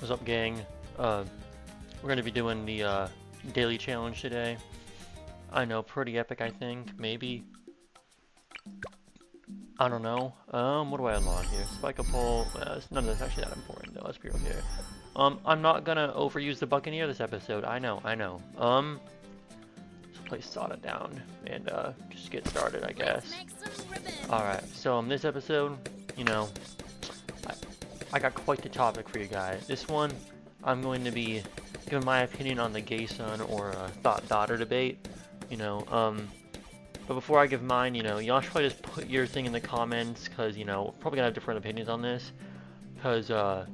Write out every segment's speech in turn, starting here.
What's up, gang? We're gonna be doing the daily challenge today. I know, pretty epic, I think. Maybe. I don't know. What do I unlock here? Spike a pole. None of that's actually that important, though. Let's be real here. I'm not gonna overuse the Buccaneer this episode. I know, I know. Let's place Thot down and just get started, I guess. Alright, so this episode, you know, I got quite the topic for you guys. This one, I'm going to be giving my opinion on the gay son or thought daughter debate. You know, but before I give mine, you know, y'all should probably just put your thing in the comments, because, you know, we're probably gonna have different opinions on this. Because, I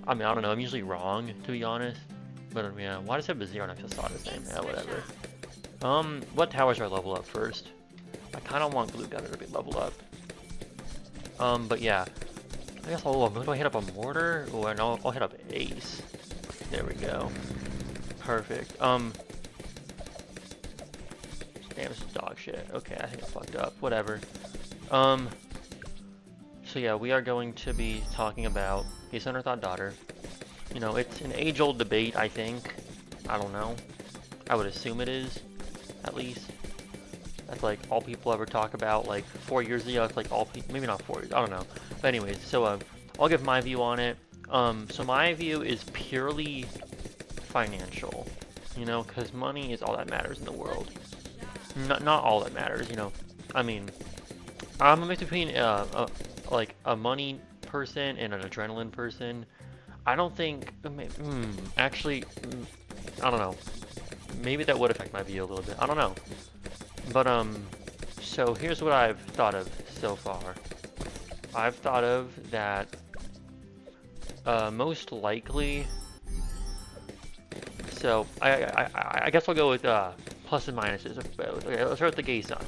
mean, I don't know, I'm usually wrong, to be honest. But, yeah, why does it have a 0 next to Thot's name? Yeah, whatever. What towers do I level up first? I kind of want Glue Gunner to be leveled up. But yeah. I guess do I hit up a mortar? Or no, I'll hit up ace. There we go. Perfect. Damn, this is dog shit. Okay, I think I fucked up. Whatever. So yeah, we are going to be talking about gay son or thought daughter. You know, it's an age-old debate, I think. I don't know. I would assume it is, at least. That's like all people ever talk about. Like 4 years ago, it's like all people, maybe not 4 years, I don't know. But anyways, so I'll give my view on it. So my view is purely financial, you know, because money is all that matters in the world. Not all that matters, you know. I mean, I'm a mix between like a money person and an adrenaline person. I don't think, actually, I don't know. Maybe that would affect my view a little bit. I don't know. But so here's what I've thought of so far. I've thought of that most likely. So I guess I'll go with plus and minuses of both. Okay, let's start with the gay son.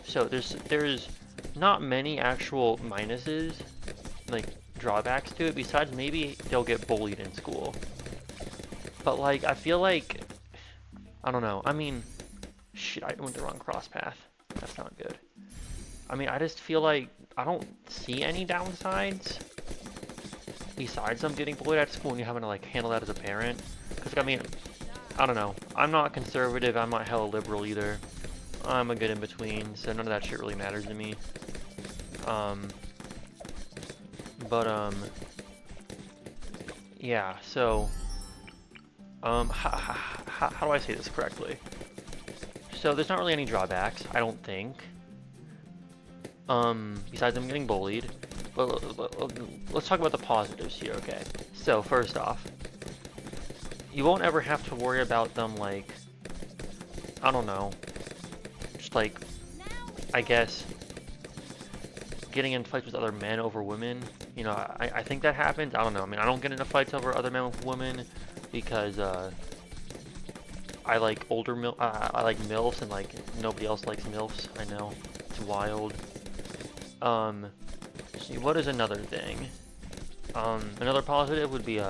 So there's not many actual minuses, like drawbacks to it, besides maybe they'll get bullied in school. But like I feel like, I don't know. I mean, shit, I went the wrong cross path. That's not good. I mean, I just feel like I don't see any downsides besides them getting bullied at school and you having to like handle that as a parent. Because I mean, I don't know. I'm not conservative. I'm not hella liberal either. I'm a good in between, so none of that shit really matters to me. Yeah. So, how do I say this correctly? So there's not really any drawbacks, I don't think. Besides them getting bullied. But let's talk about the positives here, okay? So first off, you won't ever have to worry about them, like, I don't know, just like, I guess, getting in fights with other men over women. You know, I think that happens. I don't know. I mean, I don't get into fights over other men with women because, I like older I like MILFs, and like nobody else likes MILFs. I know, it's wild. See, what is another thing? Another positive would be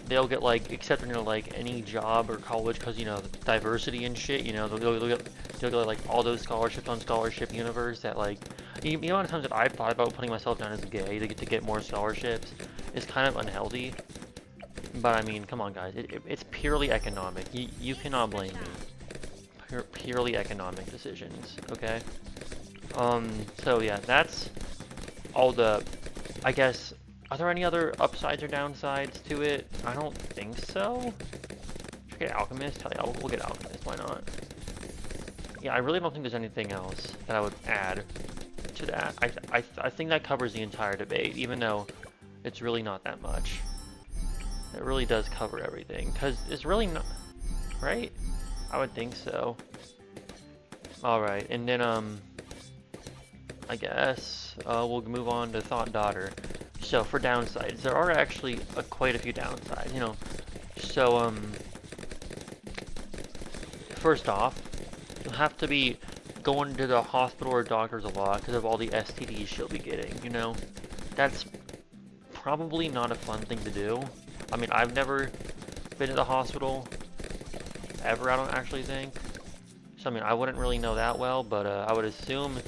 they'll get like accepted into like any job or college because, you know, diversity and shit. You know, they'll get like all those scholarships on Scholarship Universe that, like, you know, amount of times that I've thought about putting myself down as gay to get more scholarships is kind of unhealthy. But I mean, come on, guys. It's purely economic. You cannot blame me. Purely economic decisions. Okay. So yeah, that's all the. I guess. Are there any other upsides or downsides to it? I don't think so. Should I get Alchemist? Hell yeah, we'll get Alchemist. Why not? Yeah, I really don't think there's anything else that I would add to that. I think that covers the entire debate, even though it's really not that much. It really does cover everything, because it's really not, right? I would think so. Alright, and then, I guess, we'll move on to Thought Daughter. So, for downsides, there are actually quite a few downsides, you know. So, first off, you'll have to be going to the hospital or doctors a lot because of all the STDs she'll be getting, you know. That's probably not a fun thing to do. I mean, I've never been to the hospital, ever, I don't actually think. So, I mean, I wouldn't really know that well, but I would assume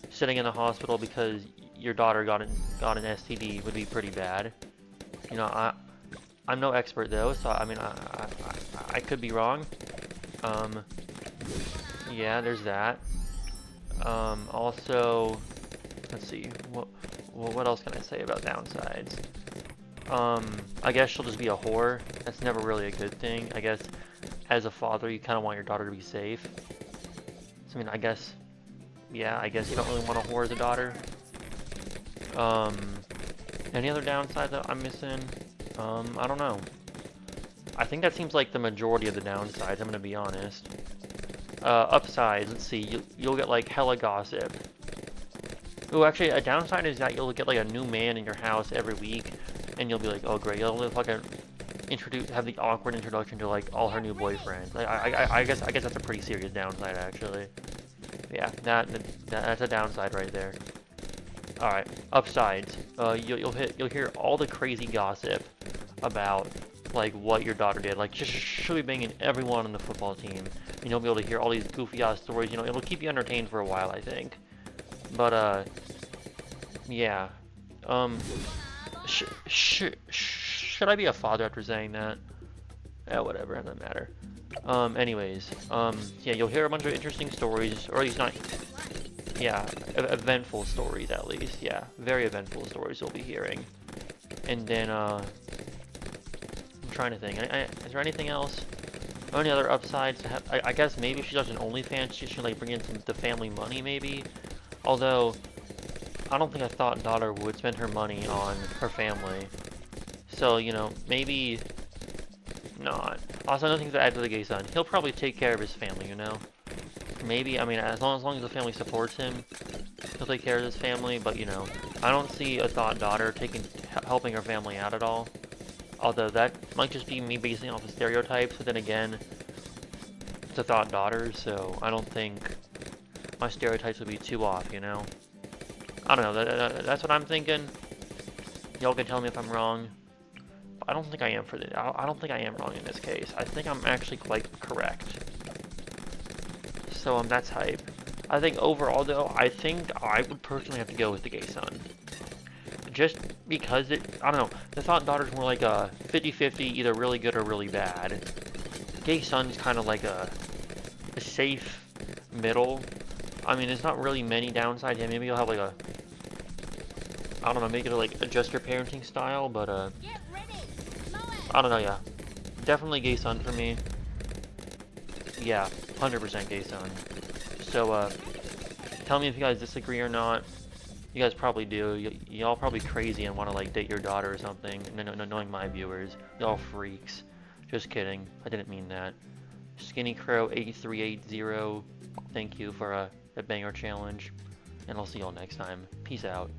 sitting in the hospital because your daughter got an STD would be pretty bad. You know, I'm no expert though, so I mean, I could be wrong. Um, yeah, there's that. Also, let's see, what else can I say about downsides? I guess she'll just be a whore. That's never really a good thing. I guess as a father, you kind of want your daughter to be safe. So, I mean, I guess, yeah, I guess you don't really want a whore as a daughter. Um, any other downsides that I'm missing? I don't know. I think that seems like the majority of the downsides, I'm gonna be honest. Upsides, let's see, you'll get like hella gossip. Ooh, actually, a downside is that you'll get like a new man in your house every week, and you'll be like, oh great, you'll fucking have the awkward introduction to like all her new boyfriends. I guess that's a pretty serious downside actually. Yeah, that's a downside right there. All right, upsides. You'll hear all the crazy gossip about like what your daughter did. Like she'll be banging everyone on the football team. And you'll be able to hear all these goofy ass stories. You know, it'll keep you entertained for a while, I think. But yeah. Should I be a father after saying that? Eh, whatever, it doesn't matter. Anyways, yeah, you'll hear a bunch of interesting stories, or at least not, yeah, eventful stories at least, yeah, very eventful stories you'll be hearing. And then, I'm trying to think, is there anything else? Any other upsides to have? I guess maybe if she does an OnlyFans, she should like bring in the family money maybe. Although, I don't think a Thot daughter would spend her money on her family. So, you know, maybe not. Also, another thing to add to the gay son, he'll probably take care of his family, you know? Maybe, I mean, as long as the family supports him, he'll take care of his family, but, you know, I don't see a Thot daughter helping her family out at all. Although that might just be me basing off of stereotypes, but then again, it's a Thot daughter, so I don't think my stereotypes would be too off, you know? I don't know, that's what I'm thinking. Y'all can tell me if I'm wrong. But I don't think I am I don't think I am wrong in this case. I think I'm actually quite correct. So that's hype. I think overall though, I think I would personally have to go with the gay son. Just because I don't know, the Thot daughter's more like a 50-50, either really good or really bad. Gay son's kind of like a safe middle. I mean, there's not really many downsides. Yeah, maybe you'll have like a, I don't know, make it like adjust your parenting style, but I don't know, yeah. Definitely gay son for me. Yeah, 100% gay son. So, tell me if you guys disagree or not. You guys probably do. Y'all probably crazy and want to like date your daughter or something. Knowing my viewers, y'all freaks. Just kidding. I didn't mean that. Skinny Crow 8380. Thank you for a banger challenge, and I'll see y'all next time. Peace out.